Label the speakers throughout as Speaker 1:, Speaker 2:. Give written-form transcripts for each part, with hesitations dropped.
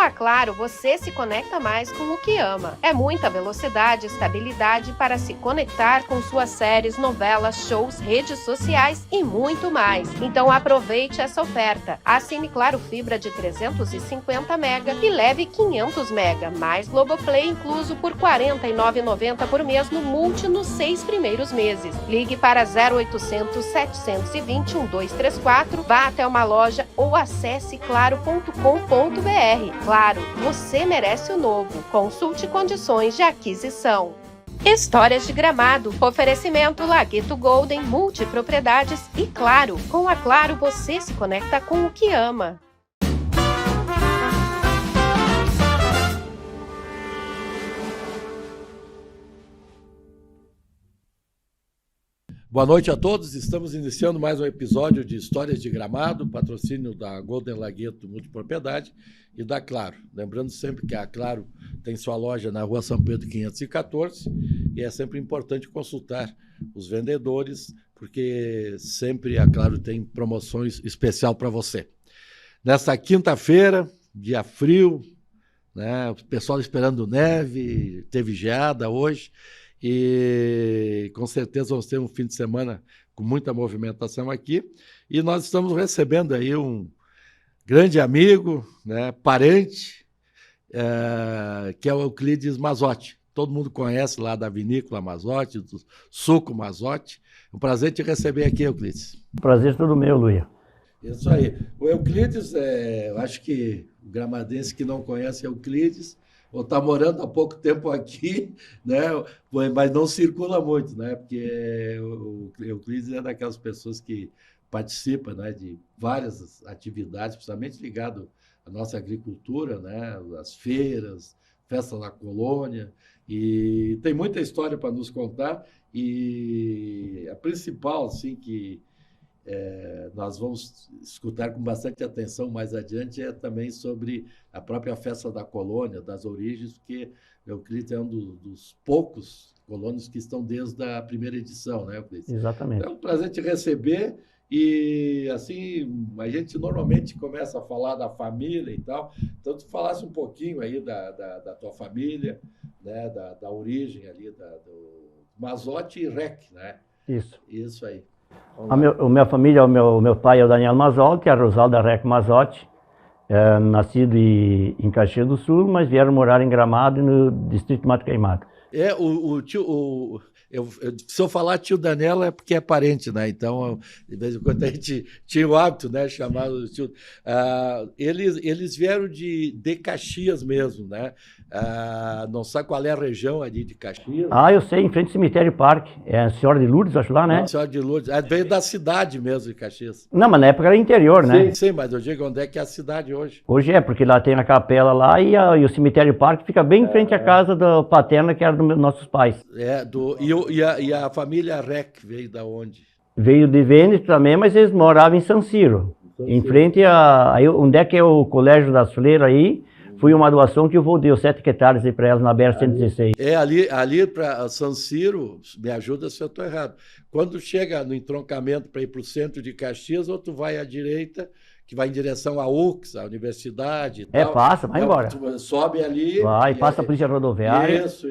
Speaker 1: a Claro, você se conecta mais com o que ama. É muita velocidade e estabilidade para se conectar com suas séries, novelas, shows, redes sociais e muito mais. Então aproveite essa oferta. Assine Claro Fibra de 350 mega e leve 500 mega, mais Globoplay incluso por R$ 49,90 por mês no Multi nos 6 primeiros meses. Ligue para 0800 720 1234, vá até uma loja ou acesse claro.com.br. Claro, você merece o novo. Consulte condições de aquisição. Histórias de Gramado. Oferecimento Lagueto Golden, multipropriedades e Claro. Com a Claro você se conecta com o que ama.
Speaker 2: Boa noite a todos, estamos iniciando mais um episódio de Histórias de Gramado, patrocínio da Golden Lagueto Multipropriedade e da Claro. Lembrando sempre que a Claro tem sua loja na Rua São Pedro 514 e é sempre importante consultar os vendedores, porque sempre a Claro tem promoções especial para você. Nesta quinta-feira, dia frio, né, o pessoal esperando neve, teve geada hoje, e com certeza vamos ter um fim de semana com muita movimentação aqui. E nós estamos recebendo aí um grande amigo, né, parente, que é o Euclides Mazzotti. Todo mundo conhece lá da Vinícola Mazzotti, do Suco Mazzotti. É um prazer te receber aqui, Euclides.
Speaker 3: Prazer todo meu, Luia.
Speaker 2: Isso aí. O Euclides, eu acho que o gramadense que não conhece Euclides, ou está morando há pouco tempo aqui, né? Mas não circula muito, né? Porque o Euclides é daquelas pessoas que participam, né, de várias atividades, principalmente ligado à nossa agricultura, né? As feiras, festa da colônia, e tem muita história para nos contar, e a principal, assim, que nós vamos escutar com bastante atenção mais adiante é também sobre a própria festa da colônia, das origens, porque Euclides é um dos poucos colonos que estão desde a primeira edição, né, Euclides?
Speaker 3: Exatamente.
Speaker 2: É um prazer te receber e, assim, a gente normalmente começa a falar da família e tal, então tu falasse um pouquinho aí da tua família, né, da origem ali, do Mazzotti e Rec, né? Isso aí.
Speaker 3: A minha família, o meu pai é o Daniel Mazzotti, a Rosalda Rec Mazzotti, nascido em Caxias do Sul, mas vieram morar em Gramado, no distrito de Mato Queimado.
Speaker 2: Se eu falar tio Daniel é porque é parente, né? Então, de vez em quando a gente tinha o hábito, né, chamar o tio. Eles vieram de Caxias mesmo, né? Não sabe qual é a região ali de Caxias?
Speaker 3: Eu sei, em frente ao cemitério Parque. É a Senhora de Lourdes, acho lá, né?
Speaker 2: A Senhora de Lourdes. Veio da cidade mesmo de Caxias.
Speaker 3: Não, mas na época era interior, né?
Speaker 2: Sim, mas eu digo onde é que é a cidade hoje.
Speaker 3: Hoje porque lá tem a capela lá e o cemitério Parque fica bem em frente à casa da paterna, que era dos nossos pais.
Speaker 2: E a família Rec veio da onde?
Speaker 3: Veio de Vêneto também, mas eles moravam em San Ciro. Em frente onde é que é o Colégio das Freiras aí, foi uma doação que eu vou deu 7 hectares para elas na BR-116.
Speaker 2: Ali para San Ciro, me ajuda se eu estou errado. Quando chega no entroncamento para ir para o centro de Caxias, ou tu vai à direita, que vai em direção à UX, à universidade e tal.
Speaker 3: Vai embora.
Speaker 2: Tu sobe ali.
Speaker 3: Passa a polícia rodoviária.
Speaker 2: Isso.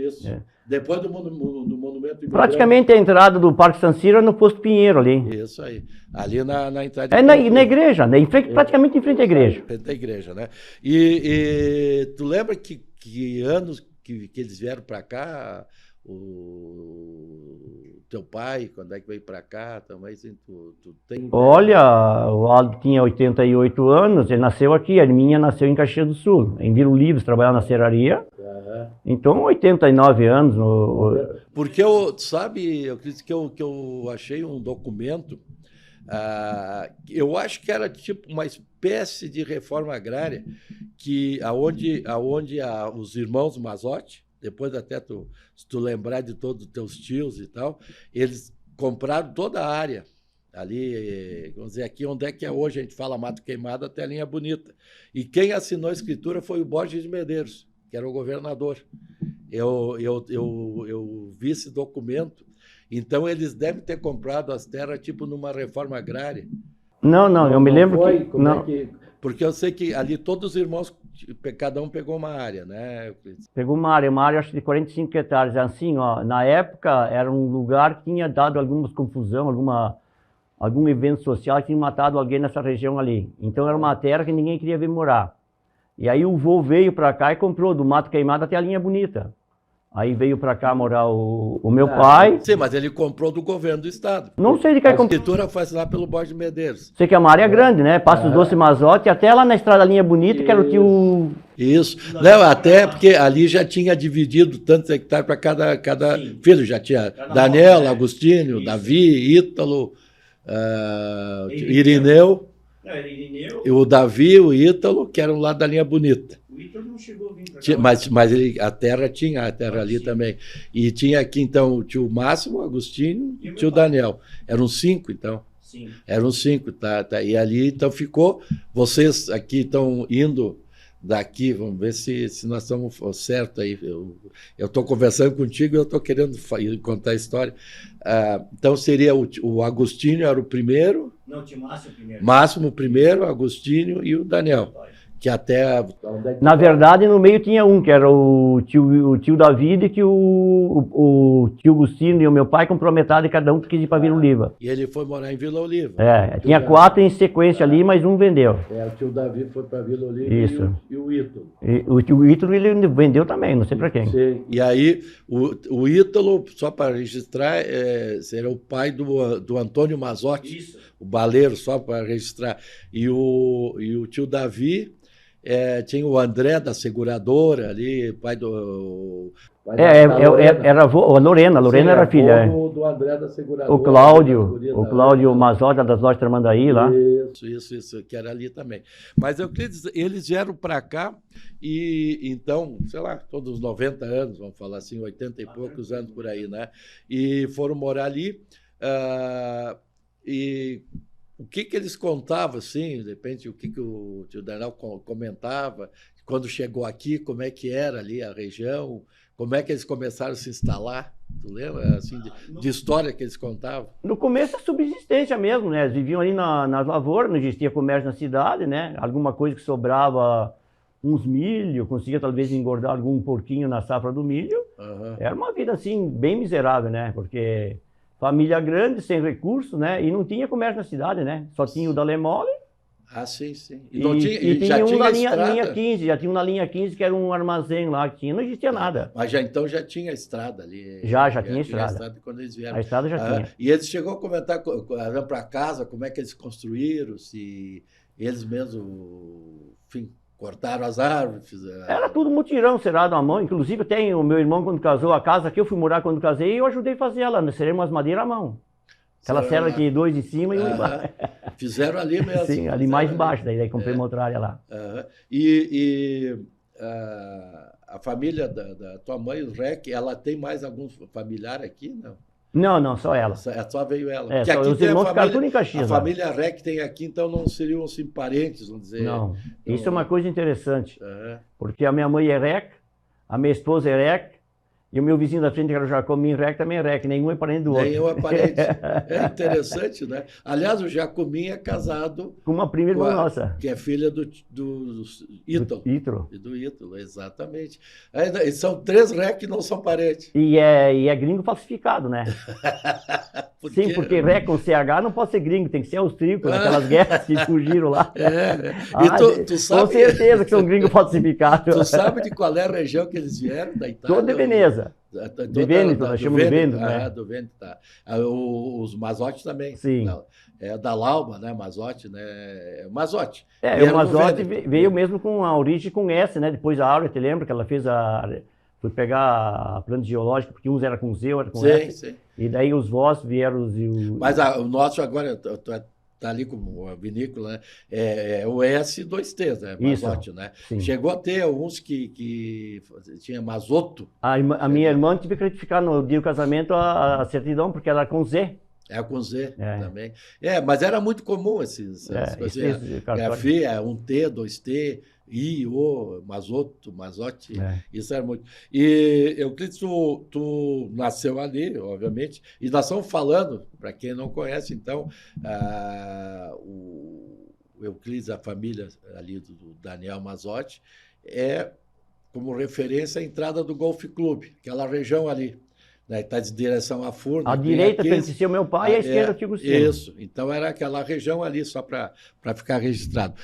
Speaker 2: Depois do monumento.
Speaker 3: Praticamente a entrada do Parque San Ciro é no Posto Pinheiro ali.
Speaker 2: Isso aí. Ali na entrada.
Speaker 3: Na igreja, né? Praticamente em frente à igreja.
Speaker 2: Frente à igreja, né? E tu lembra que anos que eles vieram para cá? O teu pai, quando é que veio para cá também? Assim, tu tem...
Speaker 3: Olha, o Aldo tinha 88 anos, ele nasceu aqui, a minha nasceu em Caxias do Sul, em Vila Olivos, trabalhava na serraria. Então, 89 anos.
Speaker 2: Porque sabe, eu acredito que eu achei um documento, eu acho que era tipo uma espécie de reforma agrária, aonde os irmãos Mazzotti, depois até se tu lembrar de todos os teus tios e tal, eles compraram toda a área ali, vamos dizer, aqui onde é que é hoje, a gente fala Mato Queimado até Linha Bonita. E quem assinou a escritura foi o Borges de Medeiros, que era o governador. Eu vi esse documento, então eles devem ter comprado as terras tipo numa reforma agrária.
Speaker 3: Não, eu me lembro
Speaker 2: que... Porque eu sei que ali todos os irmãos, cada um pegou uma área, né?
Speaker 3: Pegou uma área acho que de 45 hectares. Assim, ó, na época era um lugar que tinha dado alguma confusão, algum evento social que tinha matado alguém nessa região ali. Então era uma terra que ninguém queria ver morar. E aí o vô veio para cá e comprou do Mato Queimado até a Linha Bonita. Aí veio para cá morar o meu pai.
Speaker 2: Sim, mas ele comprou do governo do estado.
Speaker 3: Não sei de quem
Speaker 2: A
Speaker 3: comprou.
Speaker 2: escritura faz lá pelo Borges de Medeiros.
Speaker 3: Sei que é uma área grande, né? Passo Doce Mazote, até lá na estrada Linha Bonita, que era o tio...
Speaker 2: Isso. Não, até porque ali já tinha dividido tantos hectares para cada filho. Já tinha Daniel, Agostinho, Davi, Ítalo, Irineu, e o Davi, o Ítalo, que eram lá da Linha Bonita.
Speaker 4: O Ítalo não chegou a vir para cá.
Speaker 2: Mas a terra tinha, a terra ali também. E tinha aqui, então, o tio Máximo, o Agostinho e o tio Daniel. Eram 5, então.
Speaker 4: Sim.
Speaker 2: Eram 5, tá. E ali, então, ficou. Vocês aqui estão indo daqui, vamos ver se nós estamos certo aí. Eu estou conversando contigo e eu estou querendo contar a história. Então, seria o Agostinho era o primeiro.
Speaker 4: Não, o tio Máximo primeiro.
Speaker 2: Máximo primeiro, Agostinho e o Daniel. Que até...
Speaker 3: Na verdade, no meio tinha um, que era o tio David, que o tio Agostinho e o meu pai comprou metade de cada um que quis ir para Vila Oliva.
Speaker 2: E ele foi morar em Vila Oliva.
Speaker 3: Tinha 4 em sequência ali, mas um vendeu.
Speaker 2: O tio Davi foi para Vila Oliva.
Speaker 3: Isso.
Speaker 2: E o Ítalo.
Speaker 3: O tio Ítalo ele vendeu também, não sei para quem.
Speaker 2: Sim. E aí, o Ítalo, só para registrar, seria o pai do Antônio Mazotti.
Speaker 4: Isso.
Speaker 2: O baleiro, só para registrar. E o tio Davi... tinha o André da seguradora ali, pai do...
Speaker 3: Era a Lorena. Sim, era a filha.
Speaker 2: Do André da seguradora.
Speaker 3: O Cláudio Mazotti das lojas Tramandaí lá.
Speaker 2: Isso, que era ali também. Mas eu queria dizer, eles vieram para cá e então, sei lá, todos os 90 anos, vamos falar assim, 80 e poucos anos por aí, né? E foram morar ali e... O que eles contavam, assim, de repente, o que o tio Daniel comentava, quando chegou aqui, como é que era ali a região, como é que eles começaram a se instalar, tu lembra, assim, de história que eles contavam?
Speaker 3: No começo, a subsistência mesmo, né? Eles viviam ali nas lavouras, não existia comércio na cidade, né? Alguma coisa que sobrava, uns milho, conseguia talvez engordar algum porquinho na safra do milho.
Speaker 2: Uhum.
Speaker 3: Era uma vida, assim, bem miserável, né? Porque... Família grande, sem recursos, né? E não tinha comércio na cidade, né? Só tinha o da Lemole.
Speaker 2: Sim.
Speaker 3: E tinha um na linha 15, já tinha um na linha 15 que era um armazém lá que tinha, não existia nada.
Speaker 2: Mas então já tinha estrada ali.
Speaker 3: Já tinha estrada.
Speaker 2: Quando eles vieram.
Speaker 3: A estrada já tinha.
Speaker 2: E eles chegou a comentar, para casa, como é que eles construíram, se eles mesmos, enfim, cortaram as árvores.
Speaker 3: Era tudo mutirão, cerrado à mão. Inclusive, tem o meu irmão, quando casou, a casa que eu fui morar quando casei, eu ajudei a fazer ela. Nós seremos umas madeiras à mão. Aquela serra aqui, 2 em cima e 1 embaixo.
Speaker 2: Fizeram ali mesmo.
Speaker 3: Sim, ali mais embaixo, daí comprei uma outra área lá.
Speaker 2: A família da tua mãe, o Rec, ela tem mais algum familiar aqui, não?
Speaker 3: Não, só ela.
Speaker 2: Só veio ela.
Speaker 3: Só os irmãos ficaram tudo em Caxias.
Speaker 2: A família Rec tem aqui, então não seriam assim parentes, vamos dizer.
Speaker 3: Não, isso é uma coisa interessante. Porque a minha mãe é Rec, a minha esposa é Rec, e o meu vizinho da frente, que era o Jacomin Rec, também é Rec. Nenhum é parente do outro.
Speaker 2: Nenhum é parente. É interessante, né? Aliás, o Jacomin é casado...
Speaker 3: Com uma prima irmã nossa.
Speaker 2: Que é filha do Ítalo. Do Ítalo, exatamente. São 3 Rec que não são parentes.
Speaker 3: E é gringo falsificado, né? Sim, porque Rec com CH não pode ser gringo, tem que ser austríaco, naquelas guerras que fugiram lá.
Speaker 2: E tu sabe...
Speaker 3: Com certeza que são gringos falsificados.
Speaker 2: Tu sabe de qual é a região que eles vieram da Itália?
Speaker 3: Toda de Veneza. De Vêneto, nós chamamos de Vêneto, né?
Speaker 2: Do Vêneto, tá. Os Mazotti também.
Speaker 3: Sim.
Speaker 2: É da Lauba, né? Mazotti, né? Mazotti.
Speaker 3: O Mazotti veio mesmo com a origem com S, né? Depois a Áurea, te lembra que ela fez foi pegar a planta geológica, porque uns era com Z, outros com S. Sim. E daí os vós vieram...
Speaker 2: Mas o nosso agora... Está ali como a vinícola, né? É o S2T, né? Mazotti, né?
Speaker 3: Sim.
Speaker 2: Chegou a ter alguns que tinha Mazotto.
Speaker 3: A minha irmã tive que retificar no dia do casamento a certidão, porque ela era com Z.
Speaker 2: É com Z também. Mas era muito comum essas coisas. Grafia, 1T, 2T, I, O, Mazotti, isso era muito. E eu acredito que tu nasceu ali, obviamente, e nós estamos falando, para quem não conhece, então, Euclides, a família ali do Daniel Mazotti, é como referência a entrada do Golf Clube, aquela região ali. Está de direção à Furna.
Speaker 3: A direita pertencia ao meu pai e a esquerda ao Tio Agostinho.
Speaker 2: Isso, então era aquela região ali, só para ficar registrado.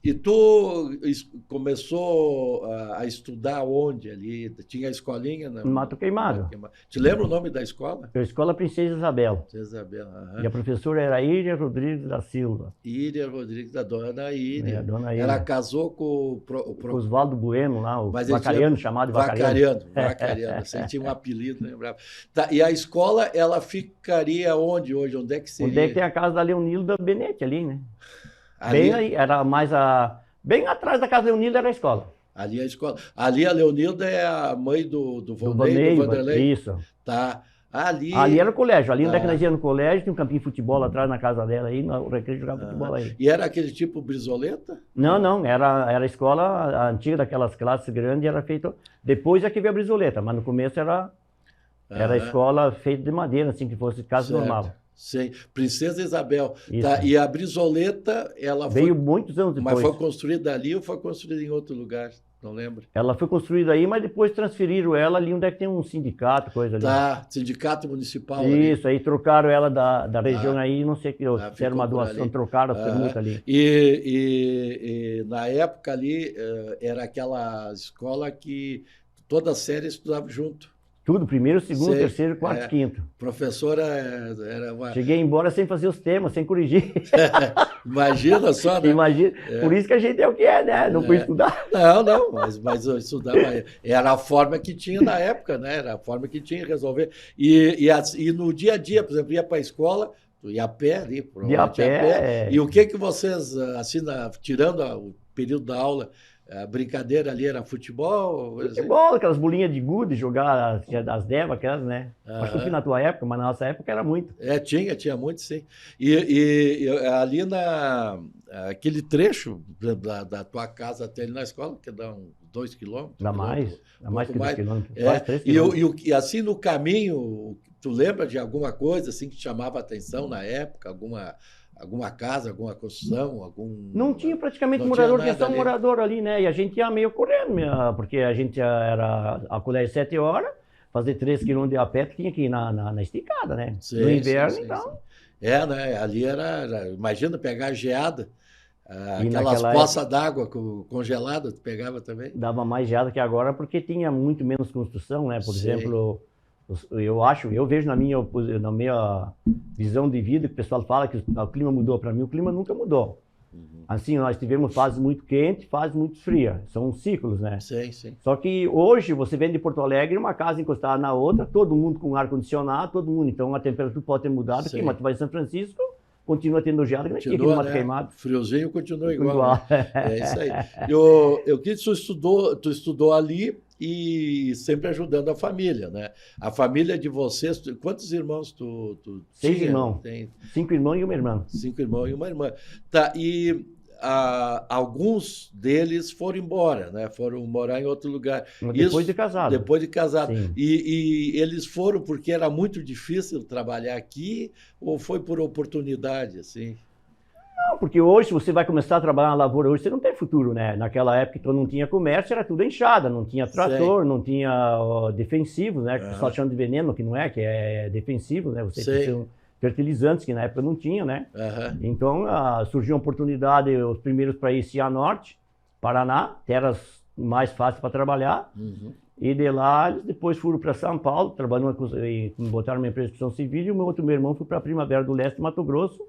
Speaker 2: E tu começou a estudar onde ali? Tinha a escolinha?
Speaker 3: No Mato Queimado.
Speaker 2: Te lembra o nome da escola?
Speaker 3: A Escola Princesa Isabel.
Speaker 2: Isabel,
Speaker 3: E a professora era Íria Rodrigues da Silva.
Speaker 2: Íria Rodrigues, da dona Íria.
Speaker 3: A dona Íria.
Speaker 2: Ela casou com
Speaker 3: o Oswaldo Bueno lá, o
Speaker 2: Mas
Speaker 3: Vacariano, chamado Vacariano.
Speaker 2: Vacariano, você tinha um apelido. Não lembrava. Tá, e a escola, ela ficaria onde hoje? Onde é que seria?
Speaker 3: Onde é que tem a casa da Leonilda Benetti ali, né?
Speaker 2: Ali,
Speaker 3: bem aí, era mais bem atrás da casa da Leonilda era a escola.
Speaker 2: Ali a escola. Ali a Leonilda é a mãe do
Speaker 3: Vonei,
Speaker 2: do Vanderlei?
Speaker 3: Isso.
Speaker 2: Tá. Ali
Speaker 3: era o colégio. Ali onde é que nós íamos no colégio, tinha um campinho de futebol atrás na casa dela aí, o recreio jogava futebol aí.
Speaker 2: E era aquele tipo brizoleta?
Speaker 3: Não, era a escola a antiga daquelas classes grandes, era feito. Depois é que veio a brizoleta, mas no começo era a escola feita de madeira, assim, que fosse casa normal.
Speaker 2: Sim, Princesa Isabel. Tá, e a brizoleta, ela
Speaker 3: veio muitos anos depois.
Speaker 2: Mas foi construída ali ou foi construída em outro lugar? Não lembro.
Speaker 3: Ela foi construída aí, mas depois transferiram ela ali onde é que tem um sindicato, coisa ali.
Speaker 2: Tá, sindicato municipal.
Speaker 3: Isso, ali. Aí trocaram ela da região aí, não sei o que, fizeram uma doação, trocaram a permuta ali.
Speaker 2: E na época ali, era aquela escola que toda a série estudava junto.
Speaker 3: Tudo, primeiro, segundo, terceiro, quarto, quinto.
Speaker 2: Professora era uma...
Speaker 3: Cheguei embora sem fazer os temas, sem corrigir.
Speaker 2: Imagina só, né?
Speaker 3: Imagina. Por isso que a gente é o que é, né? Não foi estudar.
Speaker 2: Não, mas eu estudava. Era a forma que tinha na época, né? Era a forma que tinha que resolver. E no dia a dia, por exemplo, ia para a escola, tu ia a pé ali, provavelmente
Speaker 3: ia a pé.
Speaker 2: E o que vocês, assim, tirando o período da aula, a brincadeira ali era futebol?
Speaker 3: Futebol, aquelas bolinhas de gude, jogar as devas, aquelas, né? Acho que na tua época, mas na nossa época era muito.
Speaker 2: Tinha muito, sim. E ali aquele trecho da tua casa até ali na escola, que dá uns 2 quilômetros.
Speaker 3: Dá mais que 2 quilômetros.
Speaker 2: Quase
Speaker 3: 3 quilômetros.
Speaker 2: E assim no caminho, tu lembra de alguma coisa assim que te chamava a atenção na época? Alguma casa, alguma construção,
Speaker 3: Não tinha praticamente morador, tinha só um morador ali, né? E a gente ia meio correndo, porque a gente era a colégio 7 horas, fazer 3 quilômetros de a pé, tinha que ir na esticada, né?
Speaker 2: Sim,
Speaker 3: no inverno,
Speaker 2: sim.
Speaker 3: então.
Speaker 2: Né? Ali imagina pegar a geada, aquelas poças d'água congeladas, tu pegava também?
Speaker 3: Dava mais geada que agora, porque tinha muito menos construção, né? Por exemplo... Eu vejo na minha visão de vida que o pessoal fala que o clima mudou. Para mim, o clima nunca mudou. Assim, nós tivemos fases muito quentes, fases muito frias. São ciclos, né?
Speaker 2: Sim.
Speaker 3: Só que hoje, você vem de Porto Alegre, uma casa encostada na outra, todo mundo com ar-condicionado, todo mundo. Então, a temperatura pode ter mudado aqui, mas tu vai em São Francisco, continua tendo geada, aqui no Mato Queimado.
Speaker 2: Friozinho continua igual. Né? É isso aí. Eu que tu estudou ali e sempre ajudando a família, né? A família de vocês, quantos irmãos tu
Speaker 3: 6
Speaker 2: tinha?
Speaker 3: irmãos. 5 irmãos e uma irmã.
Speaker 2: 5 irmãos e uma irmã. Tá, e alguns deles foram embora, né? Foram morar em outro lugar.
Speaker 3: Depois de casado.
Speaker 2: Depois de casado.
Speaker 3: Sim.
Speaker 2: E eles foram porque era muito difícil trabalhar aqui ou foi por oportunidade, assim?
Speaker 3: Não, porque hoje, se você vai começar a trabalhar na lavoura, hoje você não tem futuro, né? Naquela época, então não tinha comércio, era tudo enxada, não tinha trator, não tinha defensivo, né? Que o pessoal chama de veneno, que não é, que é defensivo, né? Você precisa fertilizantes, que na época não tinha, né? Então, surgiu uma oportunidade, os primeiros para ir Cianorte, Paraná, terras mais fáceis para trabalhar. E de lá, eles depois foram para São Paulo, trabalhando, botaram uma empresa de construção civil, e o meu outro irmão foi para a Primavera do Leste, Mato Grosso,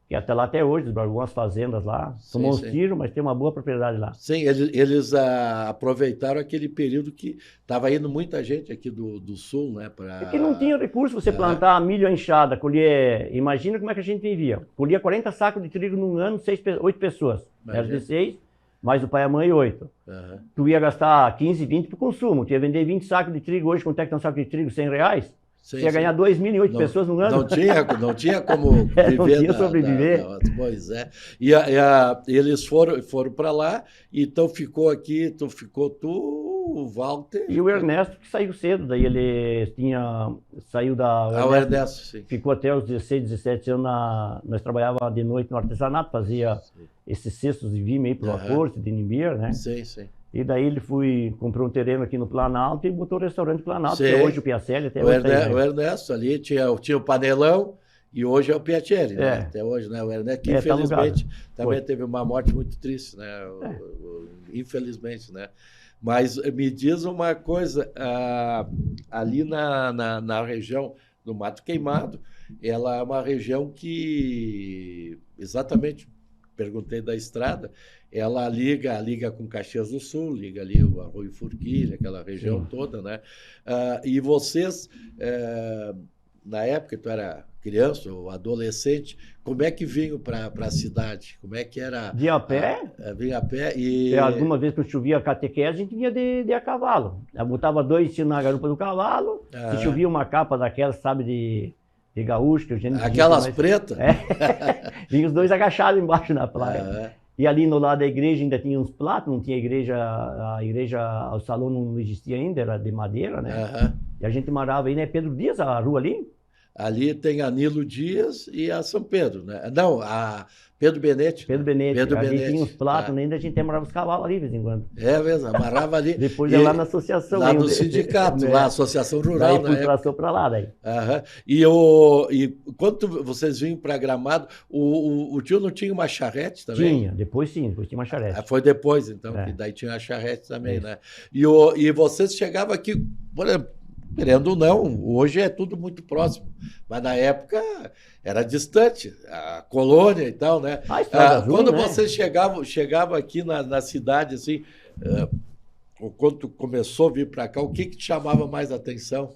Speaker 3: que até lá até hoje, algumas fazendas lá, tomou uns tiros, mas tem uma boa propriedade lá.
Speaker 2: Sim, eles aproveitaram aquele período que estava indo muita gente aqui do sul, né?
Speaker 3: Porque não tinha recurso você plantar milho à enxada, colher... Imagina como é que a gente vivia. Colhia 40 sacos de trigo num ano, 8 pessoas. Era 16, mais o pai e a mãe, 8. Tu ia gastar 15, 20 para o consumo. Tu ia vender 20 sacos de trigo hoje, quanto é que tá um saco de trigo? R$100? Você ia ganhar 2.008 pessoas no ano.
Speaker 2: Não tinha como viver.
Speaker 3: Não tinha sobreviver.
Speaker 2: Pois é. E eles foram para lá, então ficou aqui, tu o Walter.
Speaker 3: E o Ernesto, que saiu cedo, daí ele saiu da...
Speaker 2: O Ernesto, sim.
Speaker 3: Ficou até os 16, 17 anos, nós trabalhávamos de noite no artesanato, fazia esses cestos de vime aí pela corte de Nimbier, né?
Speaker 2: Sim, sim.
Speaker 3: E daí ele comprou um terreno aqui no Planalto e botou o restaurante Planalto,
Speaker 2: Sim.
Speaker 3: que é hoje o Piacelli, até hoje.
Speaker 2: O Ernesto ali tinha o Panelão e hoje é o Piacelli, né? Até hoje, né? O Ernesto, que infelizmente também teve uma morte muito triste, né? Infelizmente, né? Mas me diz uma coisa, ali na região do Mato Queimado, ela é uma região que, exatamente, perguntei da estrada, ela liga com Caxias do Sul, liga ali o Arroio Forquilha, aquela região toda, né? E vocês, na época que tu era criança ou adolescente, como é que vinham para a cidade? Como é que era?
Speaker 3: Vinha a pé?
Speaker 2: Vinha a pé e...
Speaker 3: Alguma vez que chovia catequese, a gente vinha de a cavalo. Eu botava 2 sinos na garupa do cavalo, se chovia uma capa daquelas, sabe, de gaúcho, que a gente...
Speaker 2: Aquelas pretas?
Speaker 3: Vinha os 2 agachados embaixo na praia. E ali no lado da igreja ainda tinha uns platos, não tinha igreja, o salão não existia ainda, era de madeira, né? E a gente morava aí, né? Pedro Dias, a rua ali.
Speaker 2: Ali tem a Nilo Dias e a São Pedro, né? Não, a Pedro Benete.
Speaker 3: Pedro Benete. Ali tinha uns platos, ainda a gente amarrava os cavalos ali de vez em quando.
Speaker 2: É mesmo, amarrava ali.
Speaker 3: Depois ia lá na associação.
Speaker 2: Lá no sindicato, lá, Associação Rural,
Speaker 3: daí passou para lá, daí.
Speaker 2: E quando vocês vinham para Gramado, o tio não tinha uma charrete também?
Speaker 3: Tinha, depois tinha uma charrete.
Speaker 2: Foi depois, então, que daí tinha a charrete também, né? E vocês chegavam aqui, por exemplo, querendo ou não, hoje é tudo muito próximo, mas na época era distante, a colônia e tal, né? Quando vocês chegavam aqui na cidade, assim, quando tu começou a vir para cá, o que te chamava mais a atenção?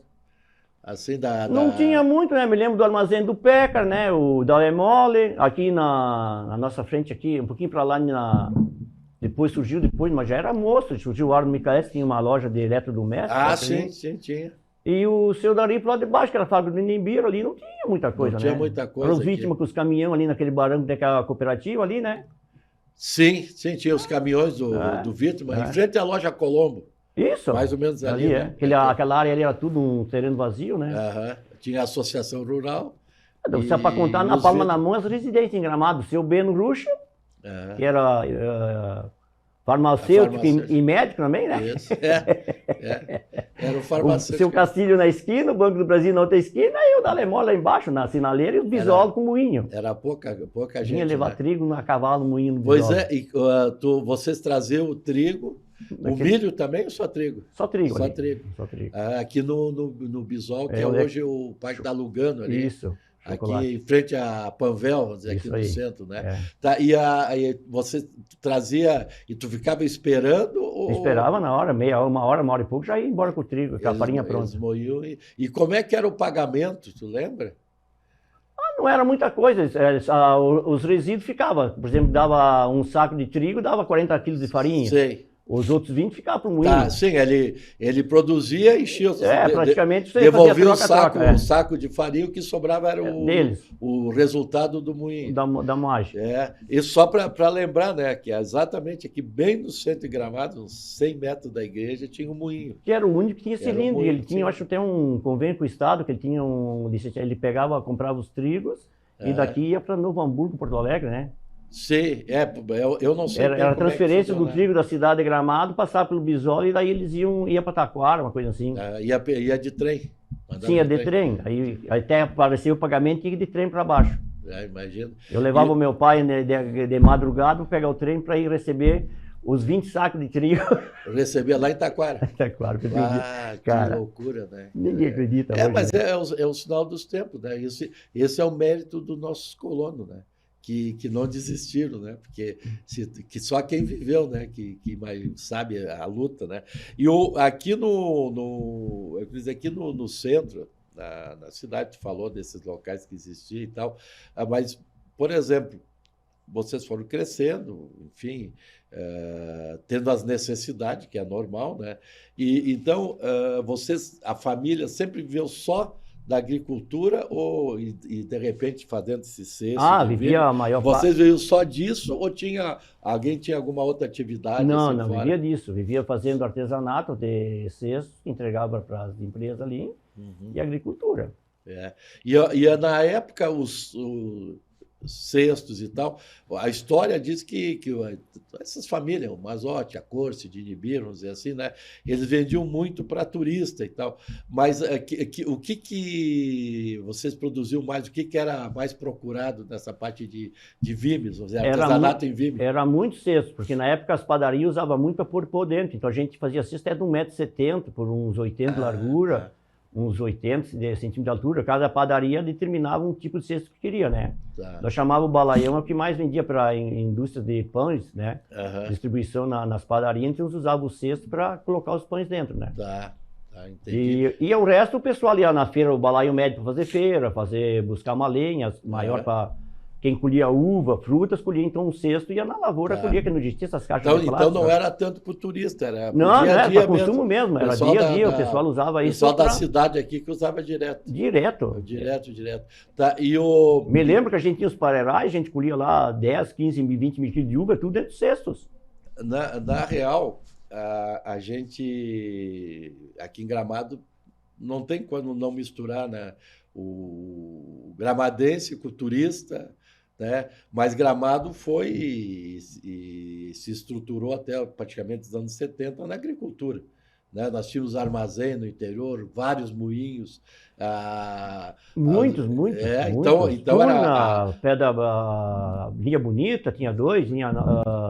Speaker 2: Assim,
Speaker 3: Não tinha muito, né? Me lembro do Armazém do Pécar, né? O da Emole, aqui na nossa frente, aqui, um pouquinho para lá, depois, mas já era moço, surgiu o Arno Micael, tinha uma loja de eletrodomésticos.
Speaker 2: Sim, tinha.
Speaker 3: E o seu Dari lá de baixo, que era a fábrica do Nimbier ali, não tinha muita coisa,
Speaker 2: né? Não tinha muita coisa.
Speaker 3: Eram vítimas com os caminhões ali naquele barranco daquela cooperativa ali, né?
Speaker 2: Sim, tinha os caminhões do Vítima, em frente à loja Colombo.
Speaker 3: Isso.
Speaker 2: Mais ou menos ali, né?
Speaker 3: Aquela área ali era tudo um terreno vazio, né?
Speaker 2: Tinha a associação rural.
Speaker 3: Só para contar na palma na mão as residências em Gramado. O seu Beno Ruxa, que era... farmacêutico e médico também, né?
Speaker 2: Isso, era o farmacêutico.
Speaker 3: O seu Castilho na esquina, o Banco do Brasil na outra esquina, e o da Alemola lá embaixo, na sinaleira, e o Bisol com moinho.
Speaker 2: Era pouca gente,
Speaker 3: vinha levar trigo a cavalo, moinho no
Speaker 2: Bisol. Pois é, e vocês traziam o trigo, o milho também ou só trigo?
Speaker 3: Só trigo.
Speaker 2: Só trigo. Aqui no Bisol, que é hoje o Parque da Lugano ali.
Speaker 3: Isso.
Speaker 2: Aqui em frente à Panvel, vamos dizer, aqui no centro, né? Tá, e você trazia e tu ficava esperando?
Speaker 3: Esperava na hora, uma hora e pouco, já ia embora com o trigo, com a farinha pronta.
Speaker 2: Eles moíam e como é que era o pagamento, tu lembra?
Speaker 3: Não era muita coisa, os resíduos ficavam, por exemplo, dava um saco de trigo, dava 40 quilos de farinha.
Speaker 2: Sei.
Speaker 3: Os outros 20 ficavam para o moinho.
Speaker 2: Sim, ele produzia e enchia.
Speaker 3: Praticamente você
Speaker 2: devolvia o saco de farinha, o que sobrava era o resultado do moinho.
Speaker 3: Da moagem.
Speaker 2: E só para lembrar, né, que exatamente aqui, bem no centro de Gramado, uns 100 metros da igreja, tinha um moinho.
Speaker 3: Que era o único que tinha cilindro. Ele tinha, eu acho, até um convênio com o Estado, que ele tinha ele comprava os trigos e daqui ia para Novo Hamburgo, Porto Alegre, né?
Speaker 2: Sim, eu não sei.
Speaker 3: Era a transferência do trigo da cidade de Gramado, passar pelo Bisol e daí eles iam para Taquara, uma coisa assim.
Speaker 2: Ia de trem.
Speaker 3: Tinha de trem. Aí até apareceu o pagamento, tinha de trem para baixo.
Speaker 2: Imagino.
Speaker 3: Eu levava o meu pai de madrugada para pegar o trem para ir receber os 20 sacos de trigo.
Speaker 2: Eu recebia lá em Taquara.
Speaker 3: Taquara.
Speaker 2: Que loucura, né?
Speaker 3: Ninguém acredita hoje.
Speaker 2: Mas é o sinal dos tempos, né? Esse é o mérito dos nossos colonos, né? Que não desistiram, né? Porque que só quem viveu, né? Que sabe a luta, né? E aqui aqui no centro, na cidade, tu falou desses locais que existiam e tal, mas, por exemplo, vocês foram crescendo, enfim, tendo as necessidades, que é normal, né? E então, a família sempre viveu só da agricultura e de repente fazendo esse cesto?
Speaker 3: Vivia a maior parte.
Speaker 2: Vocês viviam só disso ou alguém tinha alguma outra atividade?
Speaker 3: Não,
Speaker 2: assim,
Speaker 3: não,
Speaker 2: fora?
Speaker 3: vivia disso. Vivia fazendo artesanato de cestos, entregava para as empresas ali, e agricultura.
Speaker 2: E na época, os cestos e tal, a história diz que essas famílias, o Mazotti, a Corse, de Nibiru, e assim, né, eles vendiam muito para turista e tal. Mas o que vocês produziam mais? O que era mais procurado nessa parte de vimes, artesanato em vimes?
Speaker 3: Era muito cesto, porque na época as padarias usavam muito para pôr por dentro. Então a gente fazia cesto de 1,70 m por uns 80 de largura. Uns 80 centímetros de altura, cada padaria determinava um tipo de cesto que queria, né? Nós chamávamos o balaião, é o que mais vendia para a indústria de pães, né? Distribuição nas padarias, então eles usavam o cesto para colocar os pães dentro, né?
Speaker 2: Entendi.
Speaker 3: E o resto o pessoal ia na feira, o balaião médio para fazer feira, buscar uma lenha maior para quem colhia uva, frutas, colhia então um cesto e ia na lavoura colhia, que não existia essas caixas de plástico.
Speaker 2: Então não era tanto para o turista, era
Speaker 3: não,
Speaker 2: dia a dia
Speaker 3: era para consumo mesmo, era dia a dia, o pessoal usava isso.
Speaker 2: O pessoal da cidade aqui que usava direto.
Speaker 3: Direto.
Speaker 2: Tá,
Speaker 3: Me lembro que a gente tinha os parerais, a gente colhia lá 10, 15, 20 mil quilos de uva, tudo dentro de cestos.
Speaker 2: Na real, a gente aqui em Gramado não tem como não misturar, né, o gramadense com o turista, né? Mas Gramado foi e se estruturou até praticamente os anos 70 na agricultura, né? Nós tínhamos armazém no interior, vários moinhos.
Speaker 3: Muitos.
Speaker 2: Então
Speaker 3: era pé da Linha Bonita, tinha 2, linha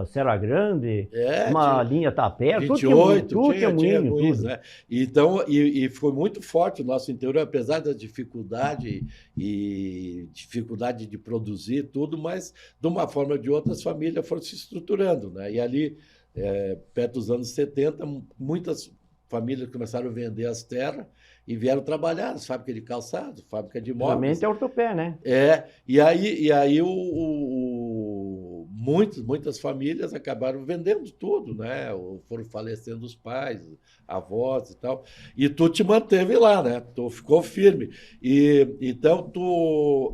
Speaker 3: Serra Grande, uma linha Tapera,
Speaker 2: 28,
Speaker 3: tudo tinha moinho,
Speaker 2: né? Então, e foi muito forte o nosso interior, apesar da dificuldade de produzir tudo, mas de uma forma ou de outra as famílias foram se estruturando, né? E ali, perto dos anos 70, muitas famílias começaram a vender as terras e vieram trabalhar nas fábricas de calçado, fábrica de móveis.
Speaker 3: Realmente é ortopé, né?
Speaker 2: E aí muitas famílias acabaram vendendo tudo, né? Foram falecendo os pais, avós e tal. E tu te manteve lá, né? Tu ficou firme. Então tu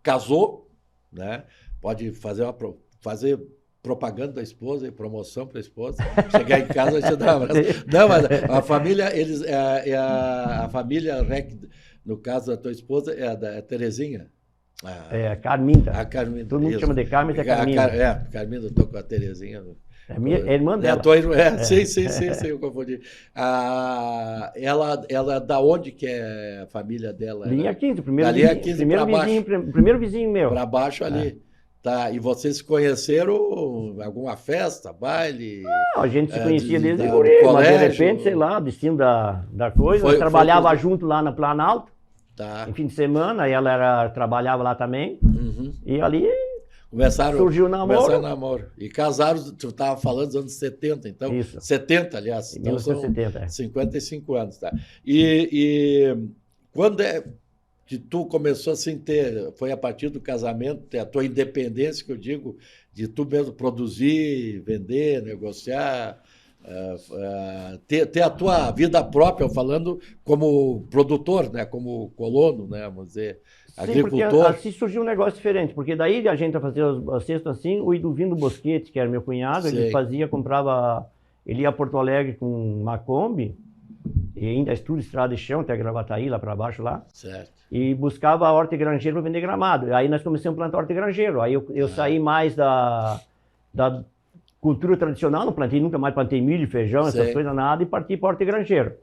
Speaker 2: casou, né? Pode fazer propaganda da esposa e promoção para a esposa. Chegar em casa e te dar um abraço. Não, mas a família, a família REC, no caso da tua esposa, é a Terezinha.
Speaker 3: A Carminda.
Speaker 2: A Carminda.
Speaker 3: Todo mundo chama de Carmen, é Carminda.
Speaker 2: Carminda, eu estou com a Terezinha.
Speaker 3: É irmã dela.
Speaker 2: Sim, eu confundi. Ela, da onde que é a família dela?
Speaker 3: Linha 15, primeiro vizinho meu.
Speaker 2: Para baixo ali. Tá, e vocês se conheceram alguma festa, baile?
Speaker 3: Não, a gente se conhecia desde o colégio, mas de repente, sei lá, o destino da coisa. Nós trabalhava junto lá na Planalto, em fim de semana, e ela trabalhava lá também. E ali surgiu o namoro.
Speaker 2: Começaram o namoro. E casaram, tu estava falando dos anos 70, então.
Speaker 3: Isso.
Speaker 2: 70, aliás. Então
Speaker 3: 1970,
Speaker 2: 55 anos, tá? E quando que tu começou assim foi a partir do casamento, ter a tua independência, que eu digo, de tu mesmo produzir, vender, negociar, ter a tua vida própria, falando como produtor, né, como colono, né, vamos dizer, agricultor.
Speaker 3: Porque assim surgiu um negócio diferente, porque daí a gente fazia as cestas assim, o Iduvino Bosquete, que era meu cunhado, ele ele ia a Porto Alegre com uma Kombi, e ainda estuda estrada de chão, até Gravataí, lá para baixo lá.
Speaker 2: Certo.
Speaker 3: E buscava a hortigranjeiro para vender Gramado. Aí nós começamos a plantar hortigranjeiro. Aí eu saí mais da cultura tradicional, nunca mais plantei milho, feijão, essas coisas, nada, e parti para hortigranjeiro.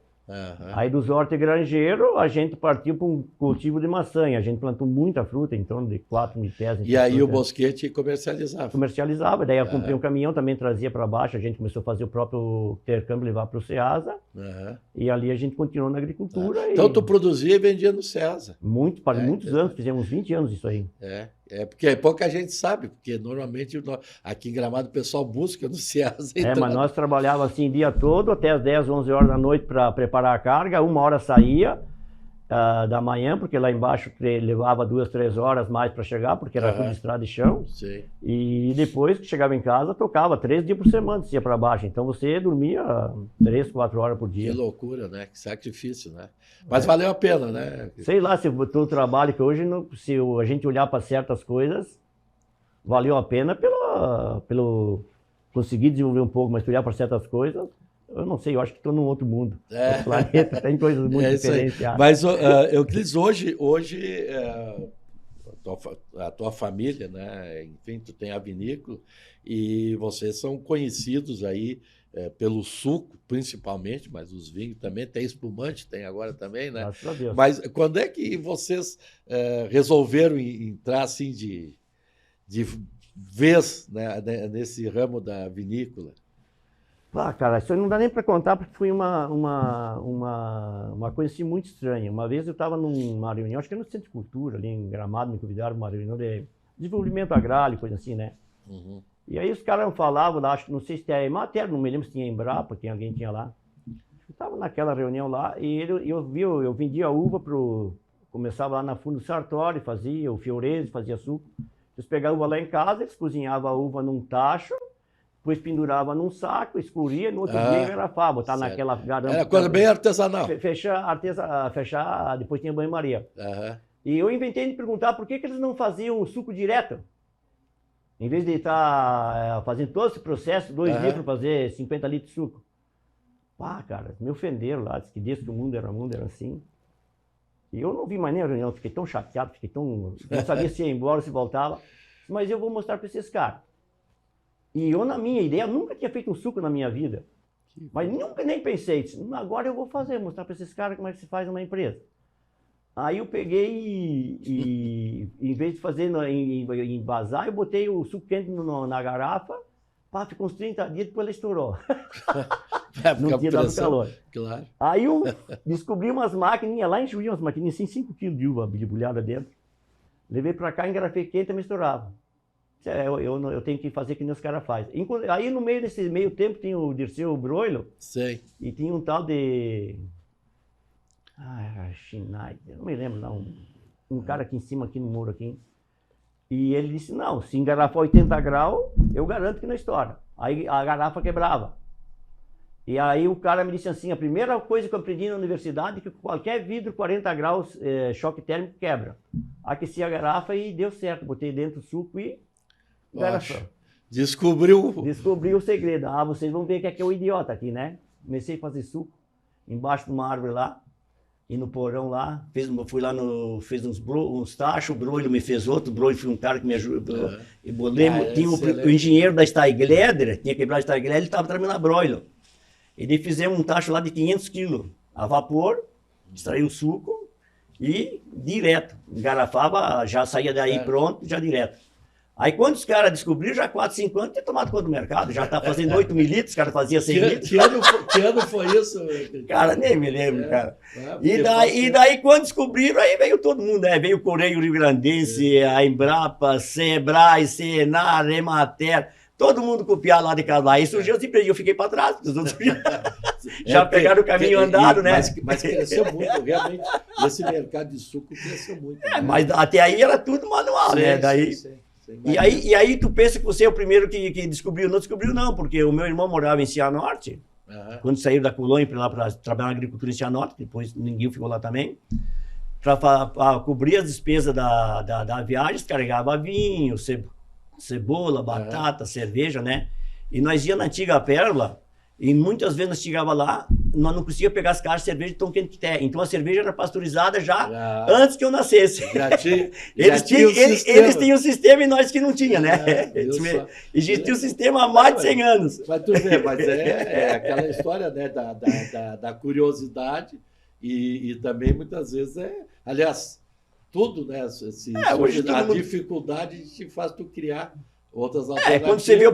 Speaker 3: Aí dos hortigranjeiros, a gente partiu para um cultivo de maçã. A gente plantou muita fruta, em torno de 4 mil pés.
Speaker 2: E aí o Bosquete comercializava?
Speaker 3: Comercializava, daí eu comprei um caminhão, também trazia para baixo, a gente começou a fazer o próprio intercâmbio, levar para o Ceasa. E ali a gente continuou na agricultura.
Speaker 2: Então tu produzia e vendia no Ceasa?
Speaker 3: Muitos anos, fizemos 20 anos isso aí.
Speaker 2: Porque pouca gente sabe, porque normalmente aqui em Gramado o pessoal busca no Ceasa.
Speaker 3: Mas nós trabalhávamos assim o dia todo, até as 10, 11 horas da noite para preparar a carga, 1 hora saía, da manhã, porque lá embaixo levava 2, 3 horas mais para chegar, porque era tudo estrada de chão.
Speaker 2: Sim.
Speaker 3: E depois que chegava em casa, tocava 3 dias por semana, descia para baixo. Então você dormia 3, 4 horas por dia.
Speaker 2: Que loucura, né? Que sacrifício, né? Mas valeu a pena, né?
Speaker 3: Sei lá, se o teu trabalho que hoje, se a gente olhar para certas coisas, valeu a pena pelo conseguir desenvolver um pouco, mas se olhar para certas coisas, eu não sei, eu acho que estou num outro mundo. Outro planeta, tem coisas muito diferentes.
Speaker 2: Mas, Euclides, hoje a tua família, né? Enfim, tu tem a vinícola e vocês são conhecidos aí pelo suco, principalmente, mas os vinhos também, tem espumante, tem agora também, né?
Speaker 3: Graças a Deus.
Speaker 2: Mas quando é que vocês resolveram entrar assim de vez, né, nesse ramo da vinícola?
Speaker 3: Cara, isso não dá nem para contar, porque foi uma coisa assim muito estranha. Uma vez eu estava numa reunião, acho que era no Centro de Cultura, ali em Gramado, me convidaram para uma reunião de desenvolvimento agrário, coisa assim, né?
Speaker 2: Uhum.
Speaker 3: E aí os caras falavam lá, acho que não sei se tinha Emater, não me lembro se tinha Embrapa, alguém tinha lá. Eu estava naquela reunião lá e eu vendia uva começava lá na Fundo Sartori, fazia o Fiorese, fazia suco. Eles pegavam a uva lá em casa, eles cozinhavam a uva num tacho, depois pendurava num saco, escuria, no outro dia engarrafava, botava naquela garrafa.
Speaker 2: Era coisa bem artesanal.
Speaker 3: Fechar, depois tinha banho-maria.
Speaker 2: Uhum.
Speaker 3: E eu inventei de perguntar por que eles não faziam o suco direto. Em vez de estar fazendo todo esse processo, 2 dias para fazer 50 litros de suco. Cara, me ofenderam lá, disse que desde que o mundo era assim. E eu não vi mais nem a reunião, fiquei tão chateado, não sabia se ia embora, se voltava. Mas eu vou mostrar para esses caras. E eu, na minha ideia, nunca tinha feito um suco na minha vida. Mas nunca nem pensei, disse, agora eu vou mostrar para esses caras como é que se faz numa empresa. Aí eu peguei e em vez de fazer em vazar, eu botei o suco quente na garrafa, ficou uns 30 dias, depois ela estourou. Não tinha dado calor.
Speaker 2: Claro.
Speaker 3: Aí eu descobri umas maquininhas lá em Juí, umas maquininhas assim, 5 kg de uva bilhulhada dentro. Levei para cá, engarrafei quente e misturava. Eu tenho que fazer que nem os caras fazem. Aí no nesse meio tempo tinha o Dirceu Broilo.
Speaker 2: Sei.
Speaker 3: E tinha um tal de... Schneider, não me lembro não. Um cara aqui em cima, aqui no muro aqui. E ele disse, não, se engarrafar 80 graus, eu garanto que não estoura. Aí a garrafa quebrava. E aí o cara me disse assim, a primeira coisa que eu aprendi na universidade é que qualquer vidro 40 graus, choque térmico, quebra. Aqueci a garrafa e deu certo. Botei dentro o suco e...
Speaker 2: Descobriu
Speaker 3: o segredo. Vocês vão ver que é o idiota aqui, né? Comecei a fazer suco embaixo de uma árvore lá. E no porão lá, fui lá, fez uns tachos, o Broilo me fez outro, o Broilo foi um cara que me ajudou. E tinha o engenheiro da Steigleder, tinha quebrado a Steigleder, ele estava trabalhando na Broilo. E daí fizemos um tacho lá de 500 quilos, a vapor, extraiu o suco e direto. Engarrafava, já saía daí pronto, já direto. Aí quando os caras descobriram, já 4, 5 anos, tinha tomado conta do mercado, já tá fazendo 8 mil litros, os caras faziam 100 litros.
Speaker 2: Que ano foi isso?
Speaker 3: Cara, nem me lembro, cara. E daí quando descobriram, aí veio todo mundo, né? Veio o Correio Rio Grandense, a Embrapa, Sebrae, Senar, Emater, todo mundo copiar lá de casa lá. E surgiu as empresas, eu fiquei para trás, os outros já pegaram o caminho andado, né?
Speaker 2: Mas cresceu muito, realmente, esse mercado de suco cresceu muito.
Speaker 3: Mas até aí era tudo manual, né? Daí... E aí tu pensa que você é o primeiro que descobriu. Não descobriu não, porque o meu irmão morava em Cianorte, quando saiu da colônia para trabalhar na agricultura em Cianorte, depois ninguém ficou lá também, para cobrir as despesas da viagem, carregava vinho, cebola, batata, cerveja, né? E nós ia na antiga Pérola, e muitas vezes nós chegava lá, nós não conseguíamos pegar as caixas de cerveja de tão quente que tem. Então a cerveja era pasteurizada já antes que eu nascesse. Eles tinham o sistema e nós que não tinha, né? Existia o sistema há mais de 100 anos.
Speaker 2: Mas tu vê, mas é aquela história, né, da curiosidade e também muitas vezes aliás, tudo, né? A dificuldade te faz tu criar outras alternativas.
Speaker 3: Quando você vê o